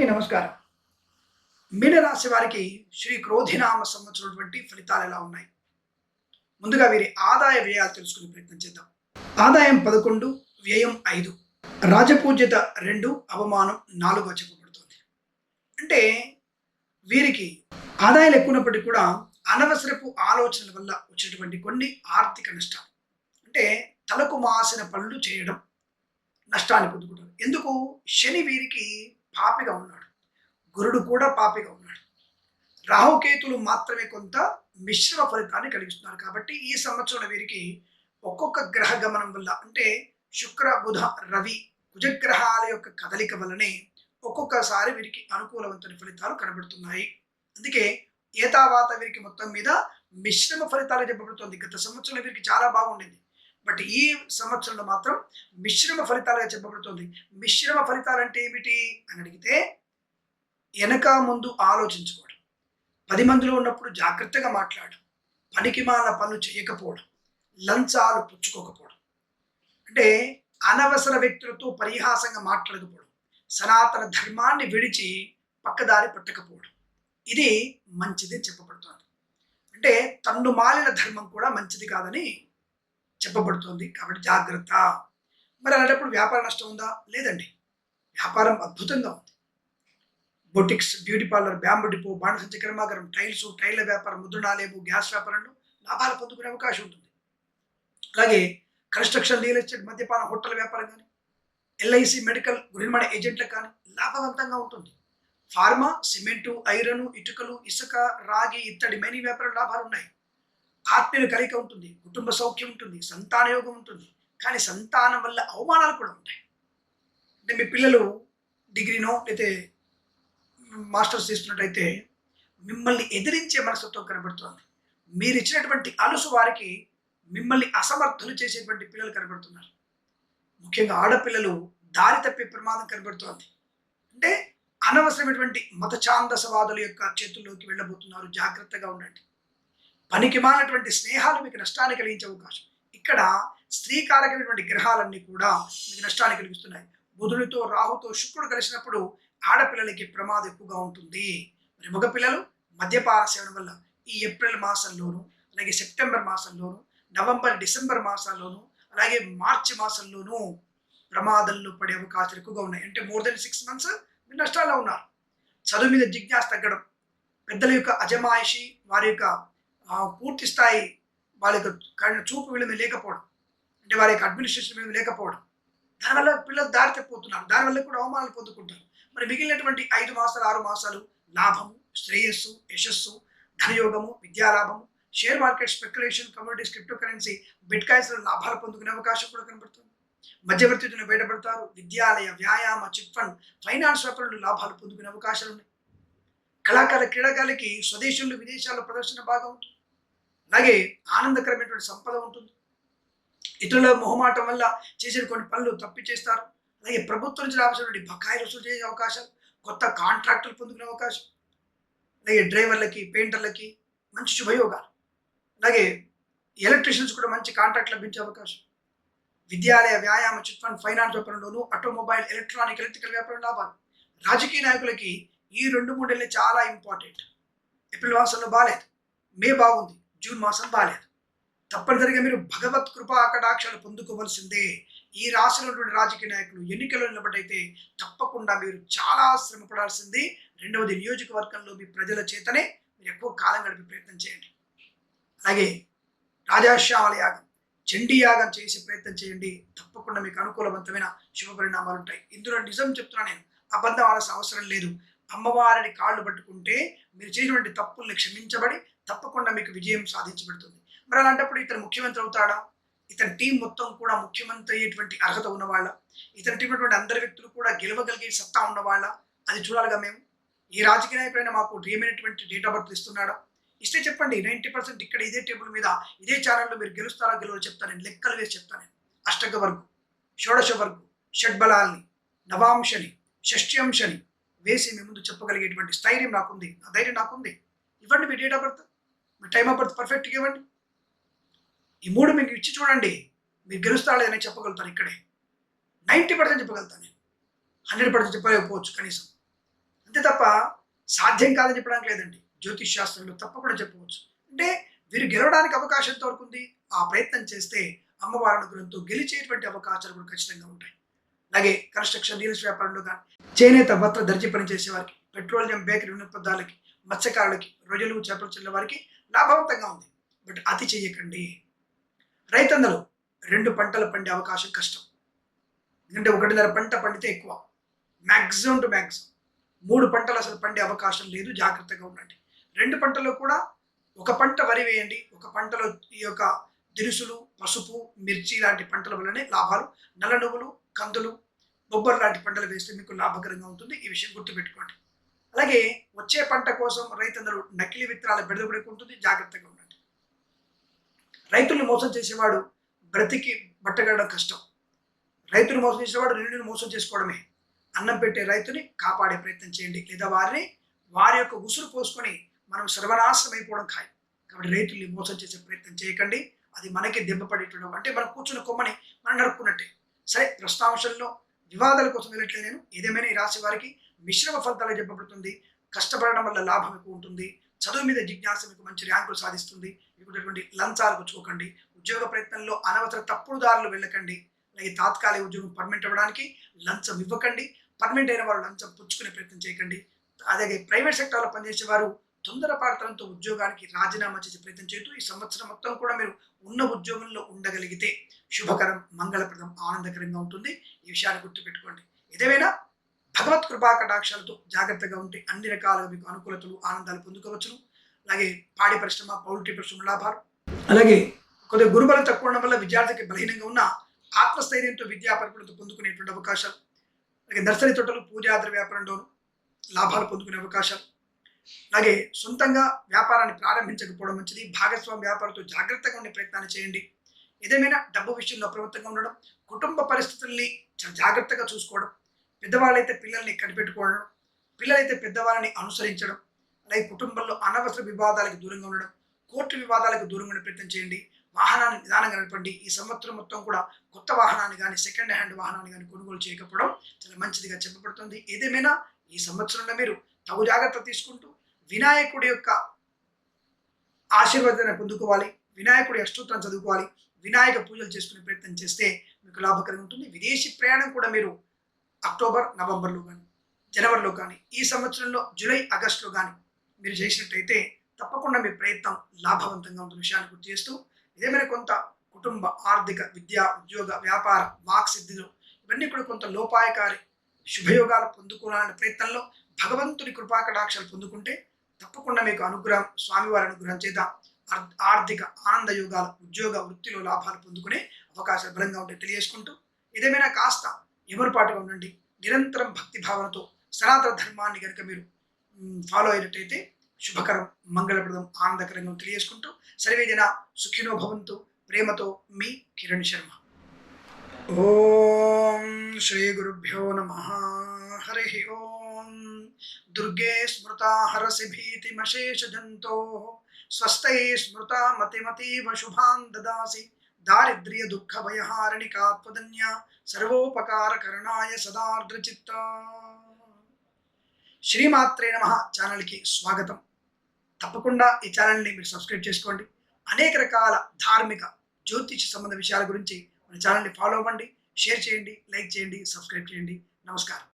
అందరికీ నమస్కారం. మీనరాశి వారికి శ్రీ క్రోధినామ సంవత్సరం ఫలితాలు ఎలా ఉన్నాయి? ముందుగా వీరి ఆదాయ వ్యయాలు తెలుసుకునే ప్రయత్నం చేద్దాం. ఆదాయం 11, వ్యయం 5, రాజపూజ్యత 2, అవమానం 4 చెప్పబడుతుంది. అంటే వీరికి ఆదాయాలు ఎక్కువన్నప్పటికీ కూడా అనవసరపు ఆలోచనల వల్ల వచ్చేటువంటి కొన్ని ఆర్థిక నష్టాలు, అంటే తలకు మాసిన పనులు చేయడం నష్టాన్ని పొందుకుంటారు. ఎందుకు? శని వీరికి పాపిగా ఉన్నాడు, గురుడు కూడా పాపిగా ఉన్నాడు. రాహుకేతులు మాత్రమే కొంత మిశ్రమ ఫలితాన్ని కలిగిస్తున్నారు. కాబట్టి ఈ సంవత్సరంలో వీరికి ఒక్కొక్క గ్రహ గమనం వల్ల, అంటే శుక్ర బుధ రవి కుజగ్రహాల యొక్క కదలిక వల్లనే ఒక్కొక్కసారి వీరికి అనుకూలవంతమైన ఫలితాలు కనబడుతున్నాయి. అందుకే ఏతావాత వీరికి మొత్తం మీద మిశ్రమ ఫలితాలు చెప్పబడుతుంది. గత సంవత్సరంలో వీరికి చాలా బాగుండింది, బట్ ఈ సంవత్సరంలో మాత్రం మిశ్రమ ఫలితాలుగా చెప్పబడుతుంది. మిశ్రమ ఫలితాలు అంటే ఏమిటి అని అడిగితే, వెనక ముందు ఆలోచించుకోవడం, 10 మందిలో ఉన్నప్పుడు జాగ్రత్తగా మాట్లాడడం, పనికిమాల పనులు చేయకపోవడం, లంచాలు పుచ్చుకోకపోవడం, అంటే అనవసర వ్యక్తులతో పరిహాసంగా మాట్లాడకపోవడం, సనాతన ధర్మాన్ని విడిచి పక్కదారి పట్టకపోవడం, ఇది మంచిది చెప్పబడుతుంది. అంటే తన్ను మాలిన ధర్మం కూడా మంచిది కాదని చెప్పబడుతుంది. కాబట్టి జాగ్రత్త. మరి అలాంటప్పుడు వ్యాపార నష్టం ఉందా? లేదండి, వ్యాపారం అద్భుతంగా ఉంది. Boutiques, beauty parlour, bamboo depot, బాణసంచ కర్మాగారం, టైల్స్, టైర్ల వ్యాపారం, ముద్రణాలయము, గ్యాస్ వ్యాపారంలో లాభాలు పొందుకునే అవకాశం ఉంటుంది. అలాగే కన్స్ట్రక్షన్, రియల్ ఎస్టేట్, మద్యపాన, హోటల్ వ్యాపారం కానీ, ఎల్ఐసి, మెడికల్, గృహనిర్మాణ ఏజెంట్లకు కానీ లాభవంతంగా ఉంటుంది. ఫార్మా, సిమెంటు, ఐరన్, ఇటుకలు, ఇసుక, రాగి, ఇత్తడి, మైనింగ్ వ్యాపారం లాభాలు ఉన్నాయి. ఆత్మీయుల కలిక ఉంటుంది, కుటుంబ సౌఖ్యం ఉంటుంది, సంతాన యోగం ఉంటుంది. కానీ సంతానం వల్ల అవమానాలు కూడా ఉంటాయి. అంటే మీ పిల్లలు డిగ్రీనో అయితే మాస్టర్స్ చేస్తున్నట్టయితే మిమ్మల్ని ఎదిరించే మనస్తత్వం కనబడుతుంది. మీరు ఇచ్చినటువంటి అలుసు వారికి మిమ్మల్ని అసమర్థులు చేసేటువంటి పిల్లలు కనబడుతున్నారు. ముఖ్యంగా ఆడపిల్లలు దారి తప్పే ప్రమాదం కనబడుతోంది. అంటే అనవసరమైనటువంటి మత ఛాందసవాదుల యొక్క చేతుల్లోకి వెళ్ళబోతున్నారు. జాగ్రత్తగా ఉండండి. పనికి మాలినటువంటి స్నేహాలు మీకు నష్టాన్ని కలిగించే అవకాశం. ఇక్కడ స్త్రీకారకమైనటువంటి గ్రహాలన్నీ కూడా మీకు నష్టాన్ని కలిగిస్తున్నాయి. బుధుడితో, రాహుతో, శుక్రుడు కలిసినప్పుడు ఆడపిల్లలకి ప్రమాదం ఎక్కువగా ఉంటుంది. మరి మగపిల్లలు మద్యపాన సేవన వల్ల ఈ ఏప్రిల్ మాసంలోను, అలాగే సెప్టెంబర్ మాసంలోను, నవంబర్, డిసెంబర్ మాసాల్లోను, అలాగే మార్చి మాసంలోనూ ప్రమాదంలో పడే అవకాశాలు ఎక్కువగా ఉన్నాయి. అంటే మోర్ దెన్ 6 months మీరు నష్టాల్లో ఉన్నారు. చదువు మీద జిజ్ఞాస తగ్గడం, పెద్దల యొక్క అజమాయిషి, వారి యొక్క పూర్తి స్థాయి వాళ్ళ యొక్క చూపు వీళ్ళ మీద లేకపోవడం, అంటే వారి యొక్క అడ్మినిస్ట్రేషన్ మీద లేకపోవడం, దానివల్ల పిల్లలు దారి తప్పిపోతున్నారు. దానివల్ల కూడా అవమానాలు పొందుకుంటారు. మరి మిగిలినటువంటి 5 మాసాలు 6 మాసాలు లాభము, శ్రేయస్సు, యశస్సు, ధనయోగము, విద్యాలాభము, share market, speculation, commodities, crypto currency, bitcoins లాభాలు పొందుకునే అవకాశం కూడా కనబడుతుంది. మధ్యవర్తితులు బయటపడతారు. విద్యాలయ, వ్యాయామ, చిట్ ఫండ్, ఫైనాన్స్ వ్యాపారులు లాభాలు పొందుకునే అవకాశాలు ఉన్నాయి. కళాకారుల, క్రీడాకారులకి స్వదేశంలో, విదేశాల్లో ప్రదర్శన బాగా ఉంటుంది. అలాగే ఆనందకరమైనటువంటి సంపద ఉంటుంది. ఇతరుల మొహమాటం వల్ల చేసిన కొన్ని పనులు తప్పి చేస్తారు. అలాగే ప్రభుత్వం నుంచి రావాల్సినటువంటి బకాయిలు వసూలు చేసే అవకాశం, కొత్త కాంట్రాక్టులు పొందుకునే అవకాశం, అలాగే డ్రైవర్లకి, పెయింటర్లకి మంచి శుభయోగాలు, అలాగే ఎలక్ట్రీషియన్స్ కూడా మంచి కాంట్రాక్ట్ లభించే అవకాశం. విద్యాలయ, వ్యాయామ, చిట్ ఫండ్, ఫైనాన్స్ వ్యాపారంలోను, ఆటోమొబైల్, ఎలక్ట్రానిక్, ఎలక్ట్రికల్ వ్యాపారం లాభాలు. రాజకీయ నాయకులకి ఈ 2-3 నెలలు చాలా ఇంపార్టెంట్. ఏప్రిల్ మాసంలో బాగాలేదు, మే బాగుంది, జూన్ మాసం బాగాలేదు. తప్పనిసరిగా మీరు భగవత్ కృపా కటాక్షాలు పొందుకోవలసిందే. ఈ రాశిలో ఉన్నటువంటి రాజకీయ నాయకులు ఎన్నికల్లో నిలబడైతే తప్పకుండా మీరు చాలా శ్రమ పడాల్సింది. రెండవది, నియోజకవర్గంలో మీ ప్రజల చేతనే మీరు ఎక్కువ కాలం గడిపే ప్రయత్నం చేయండి. అలాగే రాజాశ్యామల యాగం, చండీ యాగం చేసే ప్రయత్నం చేయండి. తప్పకుండా మీకు అనుకూలవంతమైన శుభ పరిణామాలు ఉంటాయి. ఇందులో నిజం చెప్తున్నా, నేను అబద్ధం ఆడాల్సిన అవసరం లేదు. అమ్మవారిని కాళ్ళు పట్టుకుంటే మీరు చేసినటువంటి తప్పుల్ని క్షమించబడి తప్పకుండా మీకు విజయం సాధించబడుతుంది. మరి అలాంటప్పుడు ఇతను ముఖ్యమంత్రి అవుతాడా? ఇతని టీం మొత్తం కూడా ముఖ్యమంత్రి అయ్యేటువంటి అర్హత ఉన్నవాళ్ళ? ఇతని టీం ఉన్నటువంటి అందరి వ్యక్తులు కూడా గెలవగలిగే సత్తా ఉన్నవాళ్ళ? అది చూడాలిగా మేము. ఏ రాజకీయ నాయకుడైనా మాకు ఏమైనటువంటి డేట్ ఆఫ్ బర్త్ ఇస్తున్నాడా? ఇస్తే చెప్పండి. 90% ఇక్కడ ఇదే టేబుల్ మీద, ఇదే ఛానల్లో మీరు గెలుస్తారా గెలవో చెప్తాను. నేను లెక్కలు వేసి చెప్తాను. అష్టక వర్గు, షోడశ వర్గు, షడ్బలాల్ని, నవాంశని, షష్ట్యాంశని వేసి మీ ముందు చెప్పగలిగేటువంటి స్థైర్యం నాకుంది, ఆ ధైర్యం నాకుంది. ఇవ్వండి మీ డేట్ ఆఫ్ బర్త్, మీ టైమ్ ఆఫ్ బర్త్ పర్ఫెక్ట్గా ఇవ్వండి. ఈ 3 మీకు ఇచ్చి చూడండి, మీరు గెలుస్తారా లేదని చెప్పగలుగుతాను. ఇక్కడే 90% చెప్పగలుగుతాను. నేను 100% చెప్పలేకపోవచ్చు కనీసం. అంతే తప్ప సాధ్యం కాదని చెప్పడానికి లేదండి. జ్యోతిష్ శాస్త్రంలో తప్పకుండా చెప్పవచ్చు. అంటే వీరు గెలవడానికి అవకాశం ఎంతవరకు ఉంది? ఆ ప్రయత్నం చేస్తే అమ్మవారి అనుగ్రహంతో గెలిచేటువంటి అవకాశాలు కూడా ఖచ్చితంగా ఉంటాయి. అలాగే కన్‌స్ట్రక్షన్, రియల్ ఎస్టేట్ వ్యాపారంలో గాని, చేనేత, వస్త్ర, దర్జీ పని చేసేవారికి, పెట్రోలియం, బేకరీ వినోత్పదాలకి, మత్స్యకారులకి, రొయ్యలు, చేపలు చెల్లే వారికి లాభవంతంగా ఉంది. బట్ అతి చెయ్యకండి. రైతన్నలు 2 పంటలు పండే అవకాశం కష్టం. ఎందుకంటే 1.5 పంట పండితే ఎక్కువ. Maximum to maximum. 3 పంటలు అసలు పండే అవకాశం లేదు. జాగ్రత్తగా ఉండండి. 2 పంటల్లో కూడా ఒక పంట వరి వేయండి. ఒక పంటలో ఈ యొక్క దినుసులు, పసుపు, మిర్చి లాంటి పంటల వల్లనే లాభాలు. నల్ల నువ్వులు, కందులు, బొబ్బరు లాంటి పంటలు వేస్తే మీకు లాభకరంగా ఉంటుంది. ఈ విషయం గుర్తుపెట్టుకోండి. అలాగే వచ్చే పంట కోసం రైతన్నలు నకిలీ విత్తనాల బెడద ఉంటుంది. జాగ్రత్తగా ఉండండి. రైతుల్ని మోసం చేసేవాడు బ్రతికి బట్టగడడం కష్టం. రైతును మోసం చేసేవాడు నిన్ను మోసం చేసుకోవడమే. అన్నం పెట్టే రైతుని కాపాడే ప్రయత్నం చేయండి. లేదా వారి యొక్క ఉసురు పోసుకొని మనం సర్వనాశనం అయిపోవడం ఖాయం. కాబట్టి రైతుల్ని మోసం చేసే ప్రయత్నం చేయకండి. అది మనకి దెబ్బ పడేటడం అంటే మనం కూర్చున్న కొమ్మని మనం నరుక్కున్నట్టే. సరే, ప్రస్తుతాంశంలో వివాదాల కోసం వెళ్ళట్లేదు నేను. ఏదేమైనా ఈ రాశి వారికి మిశ్రమ ఫలితాలు చెప్పబడుతుంది. కష్టపడడం వల్ల లాభం ఎక్కువ ఉంటుంది. చదువు మీద జిజ్ఞాస మీకు మంచి ర్యాంకులు సాధిస్తుంది. మీకు లంచాలు పుచ్చుకోకండి. ఉద్యోగ ప్రయత్నంలో అనవసర తప్పుడు దారులు వెళ్ళకండి. అలాగే తాత్కాలిక ఉద్యోగం పర్మనెంట్ అవ్వడానికి లంచం ఇవ్వకండి. పర్మనెంట్ అయిన వారు లంచం పుచ్చుకునే ప్రయత్నం చేయకండి. అలాగే ప్రైవేట్ సెక్టార్లో పనిచేసే వారు తొందరపాటుతనంతో ఉద్యోగానికి రాజీనామా చేసే ప్రయత్నం చేస్తూ ఈ సంవత్సరం మొత్తం కూడా మీరు ఉన్న ఉద్యోగంలో ఉండగలిగితే శుభకరం, మంగళప్రదం, ఆనందకరంగా ఉంటుంది. ఈ విషయాన్ని గుర్తుపెట్టుకోండి. ఏదేమైనా భగవత్ కృపా కటాక్షాలతో జాగ్రత్తగా ఉంటే అన్ని రకాలుగా మీకు అనుకూలతలు, ఆనందాలు పొందుకోవచ్చును. అలాగే పాడి పరిశ్రమ, పౌల్ట్రీ పరిశ్రమ లాభాలు. అలాగే కొద్దిగా గురుబలం తక్కువ ఉండడం వల్ల విద్యార్థికి బలహీనంగా ఉన్న ఆత్మస్థైర్యంతో విద్యా పరిపూర్ణత పొందుకునేటువంటి అవకాశాలు. అలాగే నర్సరీ తోటలు, పూజాద్ర వ్యాపారంలోనూ లాభాలు పొందుకునే అవకాశాలు. అలాగే సొంతంగా వ్యాపారాన్ని ప్రారంభించకపోవడం మంచిది. భాగస్వామి వ్యాపారంతో జాగ్రత్తగా ఉండే ప్రయత్నాన్ని చేయండి. ఏదేమైనా డబ్బు విషయంలో అప్రమత్తంగా ఉండడం, కుటుంబ పరిస్థితుల్ని చాలా జాగ్రత్తగా చూసుకోవడం, పెద్దవాళ్ళైతే పిల్లల్ని కనిపెట్టుకోవడం, పిల్లలైతే పెద్దవాళ్ళని అనుసరించడం, అలాగే కుటుంబంలో అనవసర వివాదాలకు దూరంగా ఉండడం, కోర్టు వివాదాలకు దూరంగా ఉండే ప్రయత్నం చేయండి. వాహనాన్ని నిదానంగా నడపండి. ఈ సంవత్సరం మొత్తం కూడా కొత్త వాహనాన్ని కానీ, సెకండ్ హ్యాండ్ వాహనాన్ని కానీ కొనుగోలు చేయకపోవడం చాలా మంచిదిగా చెప్పబడుతుంది. ఏదేమైనా ఈ సంవత్సరంలో మీరు తగు జాగ్రత్త తీసుకుంటూ వినాయకుడి యొక్క ఆశీర్వాదాన్ని పొందుకోవాలి. వినాయకుడి అష్టోత్తరం చదువుకోవాలి. వినాయక పూజలు చేసుకునే ప్రయత్నం చేస్తే మీకు లాభకరంగా ఉంటుంది. విదేశీ ప్రయాణం కూడా మీరు అక్టోబర్, నవంబర్లో కానీ, జనవరిలో కానీ, ఈ సంవత్సరంలో జూలై, ఆగస్టులో కానీ మీరు చేసినట్టయితే తప్పకుండా మీ ప్రయత్నం లాభవంతంగా ఉంటున్న విషయాన్ని గుర్తు చేస్తూ, ఏదేమైనా కొంత కుటుంబ, ఆర్థిక, విద్యా, ఉద్యోగ, వ్యాపార, వాక్సిద్ధిలో ఇవన్నీ కూడా కొంత లోపాయకారి శుభయోగాలు పొందుకోవాలనే ప్రయత్నంలో భగవంతుని కృపాకటాక్షాలు పొందుకుంటే తప్పకుండా మీకు అనుగ్రహం, స్వామివారి అనుగ్రహం చేత ఆర్థిక ఆనంద యోగాలు, ఉద్యోగ వృత్తిలో లాభాలు పొందుకునే అవకాశాలు బలంగా ఉంటాయి తెలియజేసుకుంటూ, ఏదేమైనా కాస్త ఎవరిపాటుగా ఉండండి. నిరంతరం భక్తి భావనతో సనాతన ధర్మాన్ని కనుక మీరు ఫాలో అయినట్టయితే శుభకరం, మంగళప్రదం, ఆనందకరంగా తెలియజేసుకుంటూ సర్వే జన సుఖినో భవంతు. ప్రేమతో మీ కిరణ్ శర్మ. ఓం శ్రీ గురుభ్యో నమః. హరి ఓం. దుర్గే స్మృతా హరసి భీతిమశేష జంతో స్వస్థై స్మృతా మతిమతీవ శుభాన్ దదాసి దారిద్ర్య దుఃఖ భయహారణికాత్వదన్య సర్వోపకార కరణాయ సదార్ద్రచిత్త. శ్రీమాత్రే నమః. ఛానల్కి స్వాగతం. తప్పకుండా ఈ ఛానల్ని మీరు సబ్స్క్రైబ్ చేసుకోండి. అనేక రకాల ధార్మిక, జ్యోతిష సంబంధ విషయాల గురించి మన ఛానల్ని ఫాలో అవ్వండి, షేర్ చేయండి, లైక్ చేయండి, సబ్స్క్రైబ్ చేయండి. నమస్కారం.